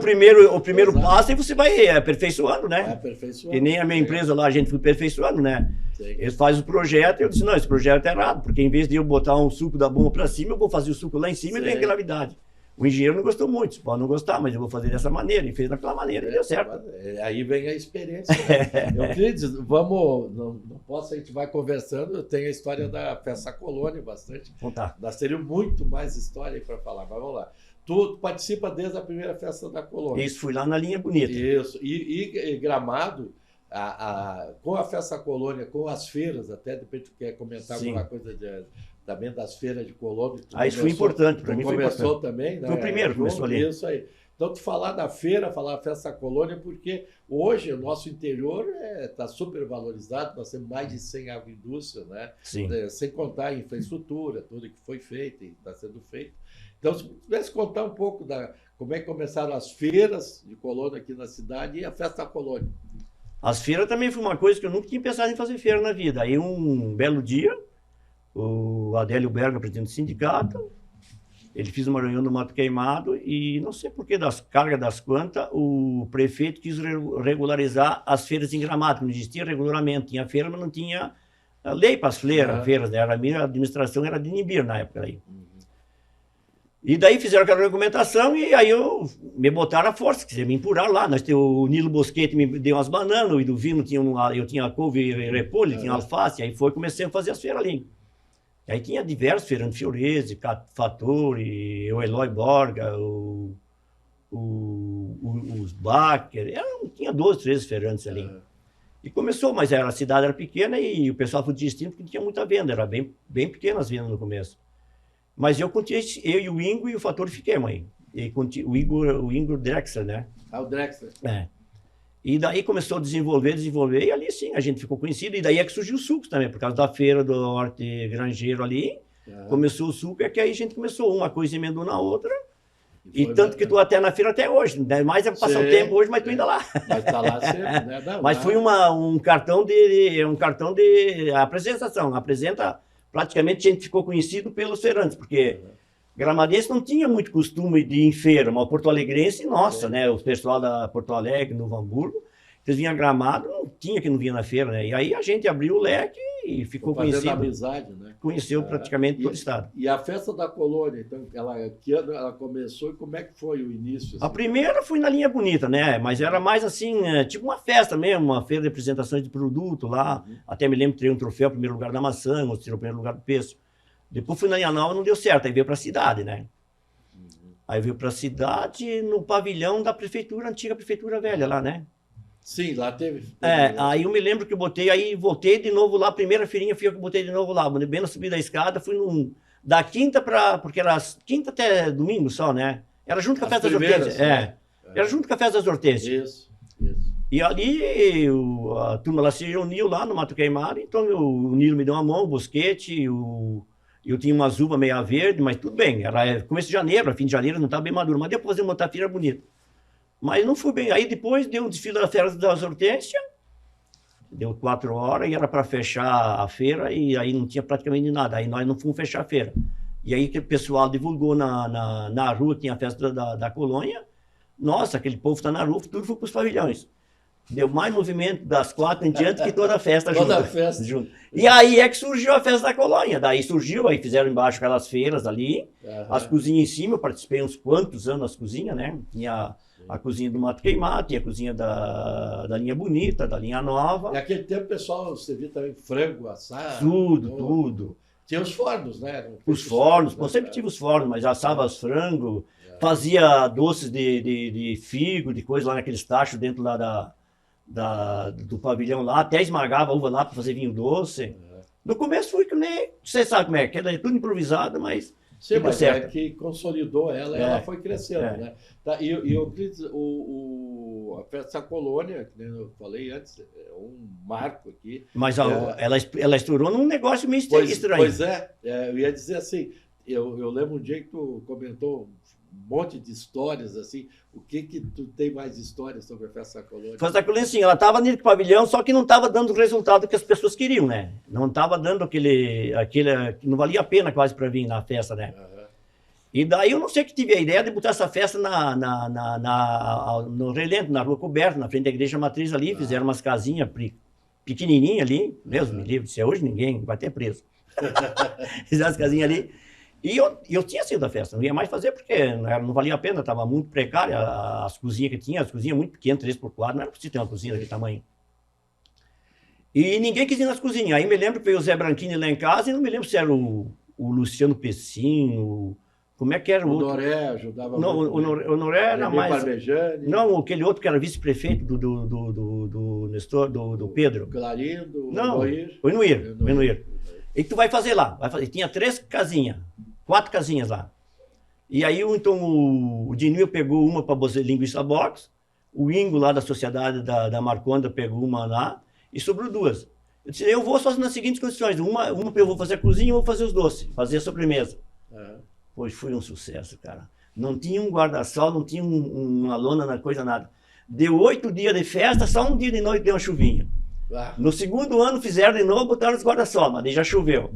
Speaker 3: primeiro passo, e você vai aperfeiçoando, né?
Speaker 2: Aperfeiçoando.
Speaker 3: E nem a minha empresa lá, a gente foi aperfeiçoando, né? Sim. Eles fazem o projeto e eu disse, não, esse projeto é errado, porque em vez de eu botar um suco da bomba para cima, eu vou fazer o suco lá em cima e tem gravidade. O engenheiro não gostou muito, pode não gostar, mas eu vou fazer dessa maneira. E fez daquela maneira e deu certo.
Speaker 2: Aí vem a experiência. Né? Euclides, vamos, não posso, a gente vai conversando, eu tenho a história da Festa Colônia bastante.
Speaker 3: Contar.
Speaker 2: Nós teríamos muito mais história para falar, mas vamos lá. Tu participa desde a primeira Festa da Colônia.
Speaker 3: Isso, fui lá na Linha Bonita.
Speaker 2: Isso, e Gramado, com a Festa Colônia, com as feiras, até de repente tu quer comentar
Speaker 3: Sim.
Speaker 2: alguma coisa também das feiras de Colônia.
Speaker 3: Isso foi importante, para mim foi importante.
Speaker 2: Começou também, né?
Speaker 3: Foi o primeiro que começou ali.
Speaker 2: Isso aí. Então, tu falar da feira, falar da Festa Colônia, porque hoje o nosso interior está super valorizado, nós temos mais de 100 agroindústrias, né?
Speaker 3: Sim.
Speaker 2: Sem contar a infraestrutura, tudo que foi feito e está sendo feito. Então, se pudesse contar um pouco como é que começaram as feiras de Colônia aqui na cidade e a Festa Colônia.
Speaker 3: As feiras também foi uma coisa que eu nunca tinha pensado em fazer feira na vida. Aí um belo dia, o Adélio Berga, presidente do sindicato, ele fez uma reunião no Mato Queimado e não sei por que das cargas das quantas, o prefeito quis regularizar as feiras em Gramado, não existia regulamento, tinha feira, mas não tinha lei para as feiras, né? A minha administração era de Nimbir na época aí. E daí fizeram aquela argumentação e aí me botaram a força, quiser me empurrar lá. O Nilo Bosquete me deu umas bananas, o Iduvino eu tinha couve e repolho, tinha alface, aí comecei a fazer as feiras ali. Aí tinha diversos feirantes, Fiorese, Fattori, o Eloy Borga, os Bacher, tinha 12, 13 feirantes ali. E começou, mas a cidade era pequena e o pessoal foi distinto porque não tinha muita venda, era bem pequenas as vendas no começo. Mas eu e o Ingo e o Fator fiquemos aí. O Ingo Drexler, né?
Speaker 2: O Drexler.
Speaker 3: E daí começou a desenvolver, e ali sim a gente ficou conhecido. E daí é que surgiu o suco também, por causa da feira do Horte Grangeiro ali. Começou o suco, é que aí a gente começou uma coisa emendou na outra. E tanto que tu até na feira até hoje. Né? Mais é passar o tempo hoje, mas tu ainda lá.
Speaker 2: Mas tá lá sempre, né?
Speaker 3: Mas foi um cartão de apresentação. Praticamente a gente ficou conhecido pelos feirantes, porque gramadense não tinha muito costume de ir em feira, mas o porto-alegrense, nossa, né? O pessoal da Porto Alegre, Novo Hamburgo, eles vinham a Gramado, não tinha que não vinha na feira, né? E aí a gente abriu o leque e ficou conhecido.
Speaker 2: Amizade, né?
Speaker 3: Conheceu praticamente todo o estado.
Speaker 2: E a Festa da Colônia, então, que ano ela começou e como é que foi o início? Assim?
Speaker 3: A primeira foi na Linha Bonita, né? Mas era mais assim, tipo uma festa mesmo, uma feira de apresentações de produto lá. Até me lembro que tirei um troféu, primeiro lugar da maçã, outro tirou o primeiro lugar do peixe. Depois fui na Linha Nova, não deu certo, aí veio para a cidade, né? Aí veio para a cidade no pavilhão da prefeitura, antiga prefeitura velha lá, né?
Speaker 2: Sim, lá teve.
Speaker 3: Aí eu me lembro que eu voltei de novo lá, a primeira feirinha fui eu que botei de novo lá, bem na subida da escada, fui da quinta porque era quinta até domingo só, né? Era junto com a Festa das Hortênsias. Era junto com a Festa das Hortênsias.
Speaker 2: Isso.
Speaker 3: E ali a turma lá se reuniu lá no Mato Queimado, então o Nilo me deu uma mão, o Bosquete, eu tinha umas uvas meia verde, mas tudo bem, era começo de janeiro, fim de janeiro, não estava bem maduro, mas deu para fazer uma feira bonita. Mas não fui bem. Aí depois deu um desfile da Festa das Hortênsias, deu 4 horas e era para fechar a feira e aí não tinha praticamente nada. Aí nós não fomos fechar a feira. E aí que o pessoal divulgou na rua, tinha a Festa da Colônia. Nossa, aquele povo está na rua, tudo foi para os pavilhões. Deu mais movimento das 4 em diante que toda a festa junto.
Speaker 2: Toda a festa.
Speaker 3: Junto. E aí é que surgiu a Festa da Colônia. Daí surgiu, aí fizeram embaixo aquelas feiras ali, as cozinhas em cima, eu participei uns quantos anos nas cozinhas, né? Tinha a cozinha do Mato Queimado, tinha a cozinha da Linha Bonita, da Linha Nova.
Speaker 2: Naquele tempo o pessoal servia também frango, assado.
Speaker 3: Tudo.
Speaker 2: Tinha os fornos, né?
Speaker 3: Os fornos, sempre tive os fornos, mas assava os frangos, fazia doces de figo, de coisa lá naqueles tachos dentro lá do pavilhão lá, até esmagava a uva lá para fazer vinho doce. No começo foi que nem, você sabe como é, que é tudo improvisado, mas...
Speaker 2: Sim, mas certo. Que consolidou ela foi crescendo, né? Tá, e a Festa da Colônia, que eu falei antes, é um marco aqui.
Speaker 3: Mas ela estourou num negócio meio estranho.
Speaker 2: Pois eu ia dizer assim, eu lembro um dia que tu comentou um monte de histórias, assim, o que tu tem mais histórias sobre a Festa da Colônia?
Speaker 3: A Festa da Colônia, sim, ela estava no pavilhão, só que não estava dando o resultado que as pessoas queriam, né? Não estava dando aquele não valia a pena quase para vir na festa, né? E daí eu não sei que tive a ideia de botar essa festa no relento, na rua coberta, na frente da igreja matriz ali, fizeram umas casinhas pequenininhas ali, Deus me livre, se é hoje ninguém vai ter preso. Fizeram as casinhas ali. E eu tinha sido da festa, não ia mais fazer porque não valia a pena, estava muito precária as cozinhas que tinha, as cozinhas muito pequenas, 3x4, não era possível ter uma cozinha daquele tamanho. E ninguém quis ir nas cozinhas. Aí me lembro que veio o Zé Branquini lá em casa e não me lembro se era o Luciano Pessinho, como é que era o outro?
Speaker 2: Noré ajudava
Speaker 3: não,
Speaker 2: muito.
Speaker 3: O Noré era mais...
Speaker 2: Parmejane.
Speaker 3: Não, aquele outro que era vice-prefeito do Nestor, do Pedro.
Speaker 2: Clarindo,
Speaker 3: não, o Inuir. E que tu vai fazer lá? Tinha 3 casinhas, 4 casinhas lá. E aí, então, o Dinil pegou uma para fazer linguiça box, o Ingo lá da sociedade da Marconda pegou uma lá, e sobrou 2. Eu disse, eu vou só nas seguintes condições, uma eu vou fazer a cozinha e eu vou fazer os doces, fazer a sobremesa. Pois foi um sucesso, cara. Não tinha um guarda-sol, não tinha uma lona, na coisa, nada. Deu 8 dias de festa, só um dia de noite deu uma chuvinha. No segundo ano fizeram de novo, botaram os guarda-sol, mas daí já choveu.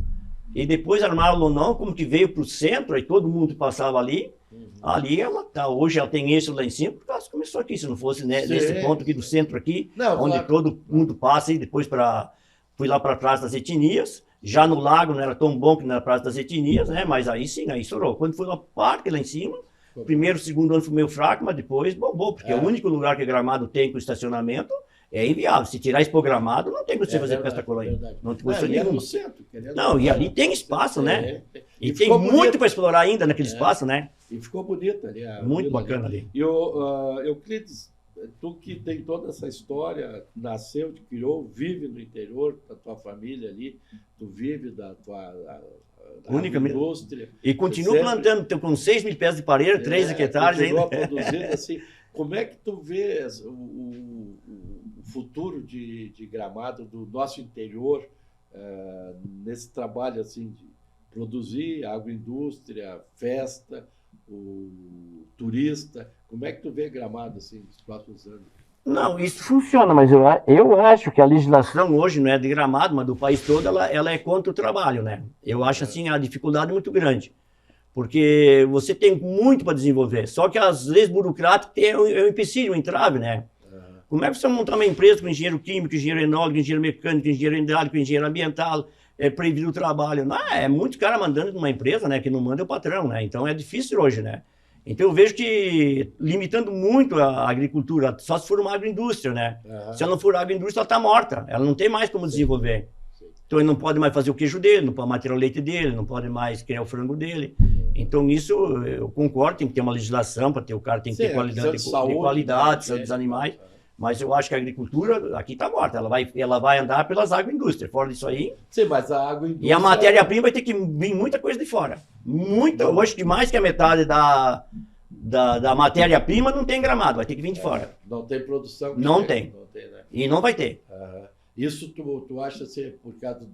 Speaker 3: E depois armaram o lonão, como que veio para o centro, aí todo mundo passava ali. Ali é hoje ela tem esse lá em cima, por causa que começou aqui, se não fosse nesse ponto aqui do centro aqui, não, onde todo mundo passa, e depois fui lá para a Praça das Etnias, já no lago não era tão bom que na Praça das Etnias, né? Mas aí sim, aí estourou. Quando fui lá para o parque, lá em cima, primeiro, segundo ano foi meio fraco, mas depois bombou, porque o único lugar que Gramado tem com estacionamento é inviável. Se tirar isso pro Gramado, não tem como você fazer festa colorida. Não tem condição nenhuma. Não, e ali tem espaço, né? E tem muito para explorar ainda naquele espaço, né?
Speaker 2: E ficou bonito ali.
Speaker 3: Muito bacana ali.
Speaker 2: E o Euclides, tu que tem toda essa história, nasceu, te criou, vive no interior da tua família ali, tu vive da tua
Speaker 3: única
Speaker 2: indústria.
Speaker 3: E continua plantando, com 6 mil pés de pareira, 3 hectares ainda.
Speaker 2: Produzindo assim. Como é que tu vês o futuro de Gramado, do nosso interior, nesse trabalho assim de produzir agroindústria, festa, o turista? Como é que tu vê Gramado assim nos próximos anos?
Speaker 3: Não, isso funciona, mas eu acho que a legislação hoje não é de Gramado, mas do país todo, ela é contra o trabalho, né? Eu acho assim a dificuldade muito grande. Porque você tem muito para desenvolver, só que as leis burocráticas é um empecilho, um entrave, né? Como é que você montar uma empresa com engenheiro químico, engenheiro enólogo, engenheiro mecânico, engenheiro hidráulico, engenheiro ambiental, proibir o trabalho? Não, é muito cara mandando numa empresa, né? Que não manda é o patrão, né? Então é difícil hoje, né? Então eu vejo que limitando muito a agricultura, só se for uma agroindústria, né? Se ela não for agroindústria, ela está morta, ela não tem mais como desenvolver. Então ele não pode mais fazer o queijo dele, não pode mais tirar o leite dele, não pode mais criar o frango dele. Então nisso eu concordo, tem que ter uma legislação para ter o cara, tem que ter qualidade, saúde dos animais. Mas eu acho que a agricultura aqui está morta, ela vai andar pelas agroindústrias. Fora disso aí.
Speaker 2: Sim, mas a agroindústria.
Speaker 3: E a matéria-prima vai ter que vir muita coisa de fora. Eu acho que mais que a metade da matéria-prima não tem Gramado, vai ter que vir de fora.
Speaker 2: Não tem produção.
Speaker 3: Não tem.
Speaker 2: Né?
Speaker 3: E não vai ter.
Speaker 2: Isso tu acha ser por causa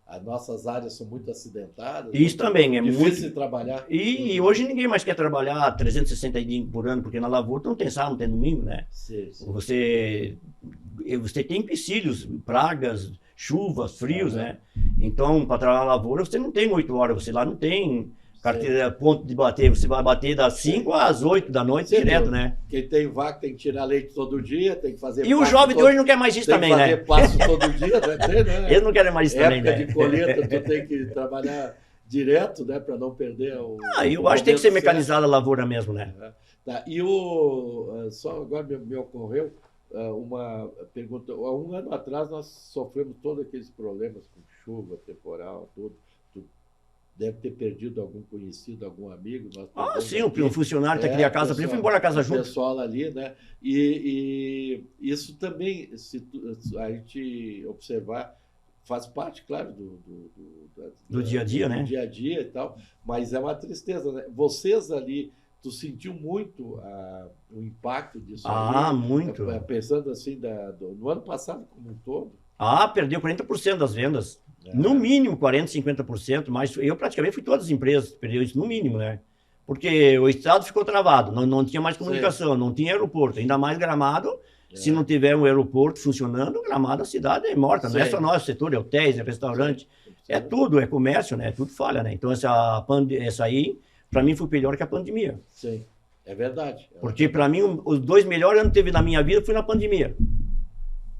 Speaker 2: as nossas áreas são muito acidentadas?
Speaker 3: Isso também é
Speaker 2: difícil
Speaker 3: muito
Speaker 2: de trabalhar.
Speaker 3: E hoje ninguém mais quer trabalhar 360 dias por ano, porque na lavoura tu não tem sábado, não tem domingo, né?
Speaker 2: Sim.
Speaker 3: Você tem empecilhos, pragas, chuvas, frios, né? Então, para trabalhar na lavoura, você não tem 8 horas, você lá não tem carteira, ponto de bater, você vai bater das 5 às 8 da noite direto, né?
Speaker 2: Quem tem vaca tem que tirar leite todo dia, tem que fazer.
Speaker 3: E o jovem de hoje não quer mais isso também, né?
Speaker 2: Tem que fazer passo todo dia, né?
Speaker 3: Eles não querem mais isso também, né?
Speaker 2: Época de colheita, tu tem que trabalhar direto, né? Para não perder o.
Speaker 3: Eu acho que tem que ser mecanizada a lavoura mesmo, né?
Speaker 2: Tá. E só agora me ocorreu uma pergunta. Há um ano atrás nós sofremos todos aqueles problemas com chuva, temporal, tudo. Deve ter perdido algum conhecido, algum amigo.
Speaker 3: Sim, um funcionário que cria a casa, foi embora a casa junto.
Speaker 2: O pessoal ali, né? E isso também, se a gente observar, faz parte, claro,
Speaker 3: do dia a dia, né?
Speaker 2: Do dia a dia e tal, mas é uma tristeza, né? Vocês ali, tu sentiu muito o impacto disso ali?
Speaker 3: Muito.
Speaker 2: Pensando assim, no ano passado como um todo?
Speaker 3: Perdeu 40% das vendas. No mínimo 40%, 50%, mas eu praticamente fui todas as empresas que perderam isso, no mínimo, né? Porque o estado ficou travado, não tinha mais comunicação, não tinha aeroporto, ainda mais Gramado. Se não tiver um aeroporto funcionando, Gramado, a cidade é morta. Não é só nosso setor, é hotéis, é restaurante, é tudo, é comércio, né? Tudo falha, né? Então essa aí, para mim, foi pior que a pandemia.
Speaker 2: Sim, é verdade.
Speaker 3: Porque para mim, os 2 melhores anos que teve na minha vida foi na pandemia.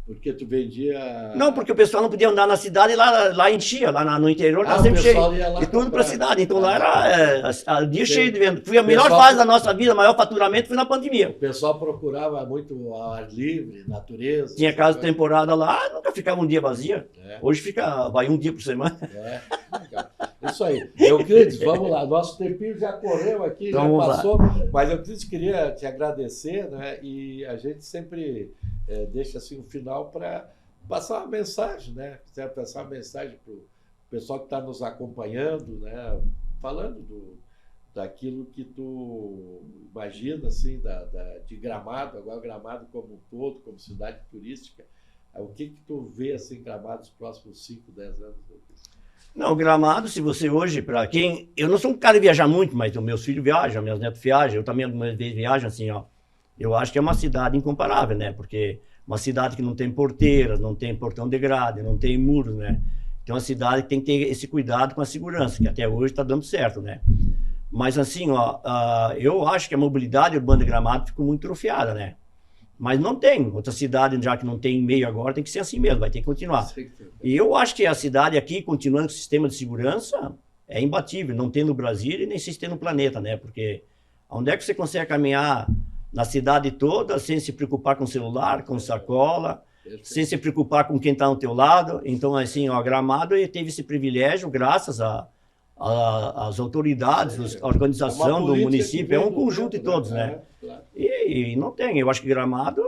Speaker 2: Porque tu vendia...
Speaker 3: Não, porque o pessoal não podia andar na cidade e lá enchia, no interior
Speaker 2: Ah,
Speaker 3: tá sempre
Speaker 2: o
Speaker 3: cheio.
Speaker 2: pessoal ia lá
Speaker 3: E tudo para a
Speaker 2: comprar.
Speaker 3: cidade. Então lá era dia
Speaker 2: Sim.
Speaker 3: cheio de venda. Foi a melhor
Speaker 2: Pessoal-
Speaker 3: fase da nossa vida, o maior faturamento foi na
Speaker 2: O
Speaker 3: pandemia.
Speaker 2: pessoal procurava muito ao ar livre, natureza.
Speaker 3: Tinha casa de
Speaker 2: essas
Speaker 3: temporada lá, nunca ficava um dia vazia.
Speaker 2: coisas. É,
Speaker 3: Hoje vai um dia por semana.
Speaker 2: legal. Isso aí. Euclides, vamos lá. Nosso tempinho já correu aqui,
Speaker 3: Então,
Speaker 2: já
Speaker 3: vamos lá.
Speaker 2: passou. Mas Euclides, queria te agradecer, né? E a gente sempre deixa assim um final para passar uma mensagem, né? Quiser passar uma mensagem para o pessoal que está nos acompanhando, né? Falando daquilo que tu imagina, assim, de Gramado, agora Gramado como um todo, como cidade turística. O que tu vê, assim, Gramado nos próximos 5, 10 anos?
Speaker 3: Não, Gramado, se você hoje, para quem... Eu não sou um cara de viajar muito, mas os meus filhos viajam, meus netos viajam, eu também algumas vezes viajo, assim, ó. Eu acho que é uma cidade incomparável, né? Porque uma cidade que não tem porteiras, não tem portão de grade, não tem muros, né? Então, é uma cidade que tem que ter esse cuidado com a segurança, que até hoje está dando certo, né? Mas, assim, ó, eu acho que a mobilidade urbana de Gramado ficou muito atrofiada, né? Mas não tem. Outra cidade, já que não tem meio agora, tem que ser assim mesmo, vai ter que continuar. E eu acho que a cidade aqui, continuando com o sistema de segurança, é imbatível. Não tem no Brasil e nem sei se tem no planeta, né? Porque onde é que você consegue caminhar na cidade toda sem se preocupar com celular, com sacola, sem se preocupar com quem está ao teu lado? Então, assim, ó, Gramado teve esse privilégio graças às autoridades, a organização do município, é um conjunto de todos, né?
Speaker 2: Claro.
Speaker 3: E não tem, eu acho que Gramado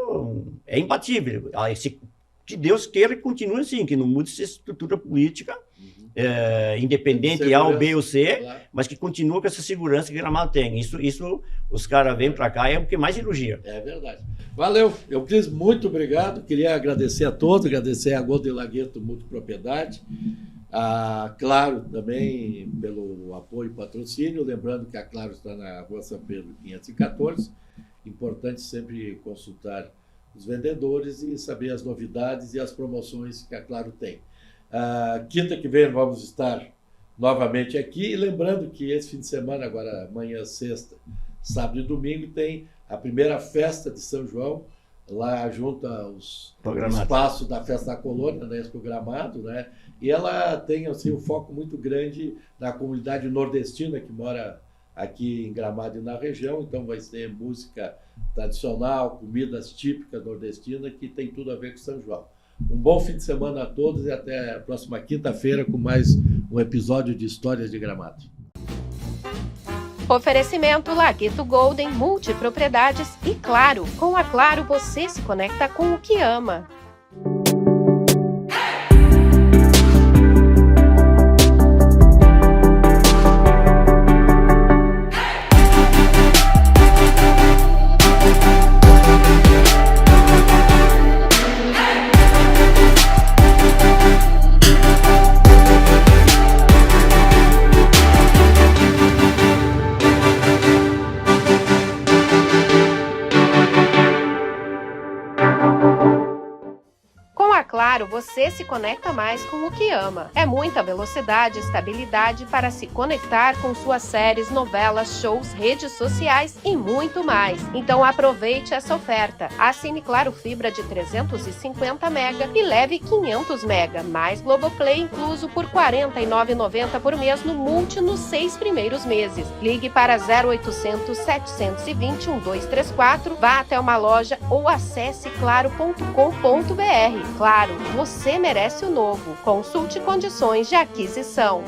Speaker 3: é imbatível. Que Deus queira que continue assim, que não mude essa estrutura política, independente A ou B ou C,
Speaker 2: Claro.
Speaker 3: mas que continue com essa segurança que Gramado tem. Isso os caras vêm para cá, é o que mais elogia.
Speaker 2: É verdade. Valeu. Euclides, muito obrigado. Queria agradecer a todos, agradecer a Golden Lagueto Multipropriedade, a Claro também pelo apoio e patrocínio. Lembrando que a Claro está na Rua São Pedro 514. Importante sempre consultar os vendedores e saber as novidades e as promoções que a Claro tem. Quinta que vem vamos estar novamente aqui. E lembrando que esse fim de semana, agora amanhã, sexta, sábado e domingo, tem a primeira festa de São João, lá junto aos espaços da Festa da Colônia, na Expo Gramado, né? E ela tem assim, um foco muito grande na comunidade nordestina que mora aqui em Gramado e na região. Então vai ser música tradicional, comidas típicas nordestinas, que tem tudo a ver com São João. Um bom fim de semana a todos e até a próxima quinta-feira com mais um episódio de Histórias de Gramado.
Speaker 1: Oferecimento Lagueto Golden Multipropriedades e Claro. Com a Claro você se conecta com o que ama. Claro, você se conecta mais com o que ama. É muita velocidade e estabilidade para se conectar com suas séries, novelas, shows, redes sociais e muito mais. Então aproveite essa oferta. Assine Claro Fibra de 350 MB e leve 500 MB, mais Globoplay incluso por R$ 49,90 por mês no Multi nos 6 primeiros meses. Ligue para 0800 720 1234, vá até uma loja ou acesse claro.com.br. Claro, você merece o novo. Consulte condições de aquisição.